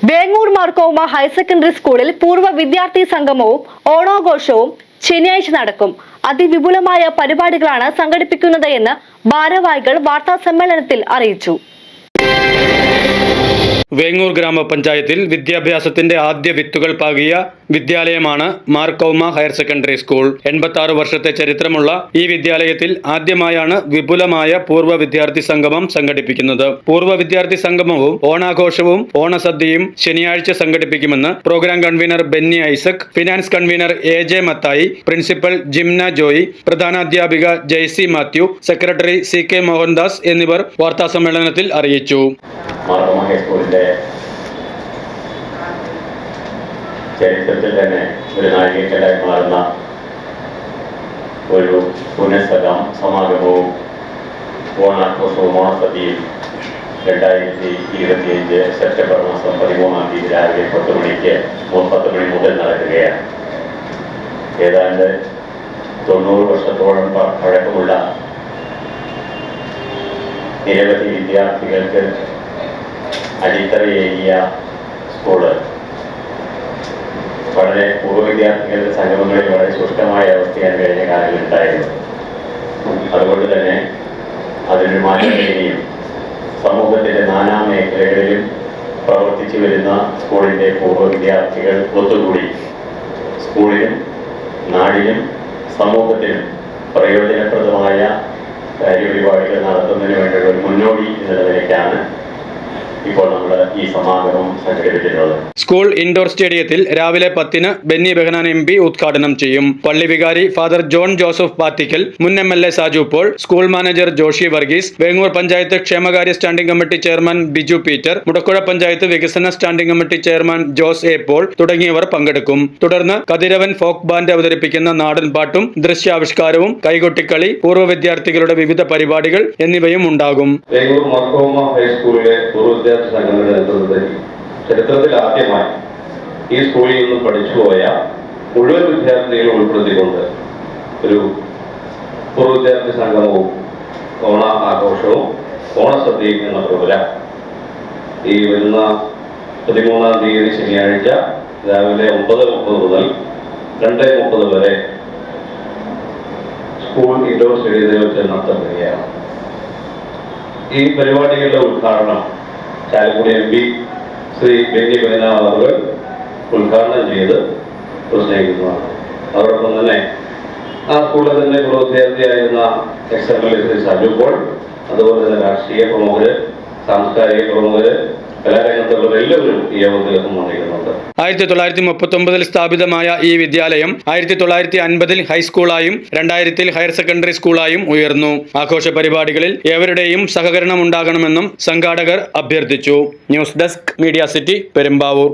Vengoor മാർക്കോമ higher secondary സ്കൂളിൽ പൂർവ്വ വിദ്യാർത്ഥി സംഗമവും ഓണാഘോഷവും ശനിയാഴ്ച നടക്കും. അതിവിപുലമായ പരിപാടികളാണ് സംഘടിപ്പിക്കുന്നത് എന്ന് ഭാരവാഹികൾ വാർത്താ സമ്മേളനത്തിൽ അറിയിച്ചു. വേങ്ങൂർ ഗ്രാമപഞ്ചായത്തിൽ വിദ്യാഭ്യാസത്തിന്റെ ആദ്യ വിത്തുകൾ പാകിയ വിദ്യാലയമാണ് മാർക്കോമ ഹയർ സെക്കൻഡറി സ്കൂൾ. 86 വർഷത്തെ ചരിത്രമുള്ള ഈ വിദ്യാലയത്തിൽ ആദ്യമായാണ് വിപുലമായ പൂർവ്വ വിദ്യാർത്ഥി സംഗമം സംഘടിപ്പിക്കുന്നത്. പൂർവ്വ വിദ്യാർത്ഥി സംഗമവും ഓണാഘോഷവും ഓണസദ്യയും ശനിയാഴ്ച സംഘടിപ്പിക്കുമെന്ന് program convener Benny Isaac, finance convener AJ Mathai, principal Jimna Joy, പ്രധാനാധ്യാപിക ജെയ്സി മാത്യു, സെക്രട്ടറി CK മോഹൻദാസ് എന്നിവർ വാർത്താസമ്മേളനത്തിൽ അറിയിച്ചു. ചരിത്രത്തിൽ തന്നെ ഒരു നാഴികക്കല്ലായി മാറുന്ന ഒരു സമാഗമവും ഓണാഘോഷവും ഓണസദ്യയും 2025 സെപ്റ്റംബർ മാസം 13-ാം തീയതി രാവിലെ 10 മണി മുതൽ നടക്കുകയാണ്. ഏതാണ്ട് 90 വർഷത്തോളം പഴക്കമുള്ള നിരവധി വിദ്യാർത്ഥികൾക്ക് അടിത്തറയേകിയ സ്കൂള് വളരെ പൂർവ്വ വിദ്യാർത്ഥികളുടെ സംഗമങ്ങളിൽ വളരെ ശുഷ്കമായ അവസ്ഥയാണ് കഴിഞ്ഞ കാലങ്ങളിൽ ഉണ്ടായിരുന്നത്. അതുകൊണ്ട് തന്നെ അതിനൊരു മാറ്റം വരികയും സമൂഹത്തിന്റെ നാനാ മേഖലകളിലും പ്രവർത്തിച്ചു വരുന്ന സ്കൂളിന്റെ പൂർവ്വ വിദ്യാർത്ഥികൾ ഒത്തുകൂടി സ്കൂളിനും നാടിനും സമൂഹത്തിനും പ്രയോജനപ്രദമായ കാര്യപരിപാടികൾ നടത്തുന്നതിന് വേണ്ടിയുള്ള ഒരു മുന്നോടി എന്നുള്ള നിലയ്ക്കാണ് ഇപ്പോൾ നമ്മൾ ഈ സമാഗമം സംഘടിപ്പിച്ചിട്ടുള്ളത്. സ്കൂൾ ഇൻഡോർ സ്റ്റേഡിയത്തിൽ രാവിലെ 10-ന് ബെന്നി ബെഹനാൻ MP ഉദ്ഘാടനം ചെയ്യും. പള്ളി വികാരി ഫാദർ ജോൺ ജോസഫ് പാത്തിക്കൽ, മുൻ MLA Saju Paul, school manager Joshy Varghese, Vengoor panchayat ക്ഷേമകാര്യ standing committee chairman Biju Peter, Mudakkuzha panchayat വികസന standing committee chairman Jose A Paul തുടങ്ങിയവർ പങ്കെടുക്കും. തുടർന്ന് കതിരവൻ ഫോക്ക് ബാൻഡ് അവതരിപ്പിക്കുന്ന നാടൻ പാട്ടും ദൃശ്യാവിഷ്കാരവും കൈകൊട്ടിക്കളി, പൂർവ്വ വിദ്യാർത്ഥികളുടെ വിവിധ പരിപാടികൾ എന്നിവയും ഉണ്ടാകും. വേങ്ങൂർ മാർക്കോമ ഹൈസ്കൂളിലെ സംഘടനയുടെ നേതൃത്വത്തിൽ ചരിത്രത്തിൽ ആദ്യമായി ഈ സ്കൂളിൽ നിന്നും പഠിച്ചുപോയ മുഴുവൻ വിദ്യാർത്ഥികളെ ഉൾപ്പെടുത്തിക്കൊണ്ട് ഒരു പൂർവ്വ വിദ്യാർത്ഥി സംഗമവും ഓണ ആഘോഷവും ഓണസദ്യയും എന്ന പ്രോഗ്രാം ഈ വരുന്ന 13-ാം തീയതി ശനിയാഴ്ച രാവിലെ 9:30 മുതൽ 2:30 വരെ സ്കൂൾ ഇൻഡോർ സ്റ്റേഡിയത്തിൽ വെച്ച് നടത്തപ്പെടുകയാണ്. ഈ പരിപാടികളുടെ ഉദ്ഘാടനം ചാലക്കുടി MP ശ്രീ ബെന്നി ബെഹനാൻ അവർ ഉദ്ഘാടനം ചെയ്ത് പ്രസംഗിക്കുന്നതാണ്. അതോടൊപ്പം തന്നെ ആ സ്കൂളിൽ തന്നെ പൂർവ്വ വിദ്യാർത്ഥിയായിരുന്ന ex-MLA ശ്രീ സാജു പോൾ, അതുപോലെ തന്നെ രാഷ്ട്രീയ പ്രമുഖര്, സാംസ്കാരിക പ്രമുഖര്, കലാരംഗത്തുള്ള എല്ലാവരും ഈ യോഗത്തിൽ സംബന്ധിക്കുന്നുണ്ട്. 1939 സ്ഥാപിതമായ ഈ വിദ്യാലയം 1950 ഹൈസ്കൂളായും 2000 ഹയർ സെക്കൻഡറി സ്കൂളായും ഉയർന്നു. ആഘോഷ പരിപാടികളിൽ ഏവരുടെയും സഹകരണം ഉണ്ടാകണമെന്നും സംഘാടകർ അഭ്യർത്ഥിച്ചു. News desk media city, Perumbavoor.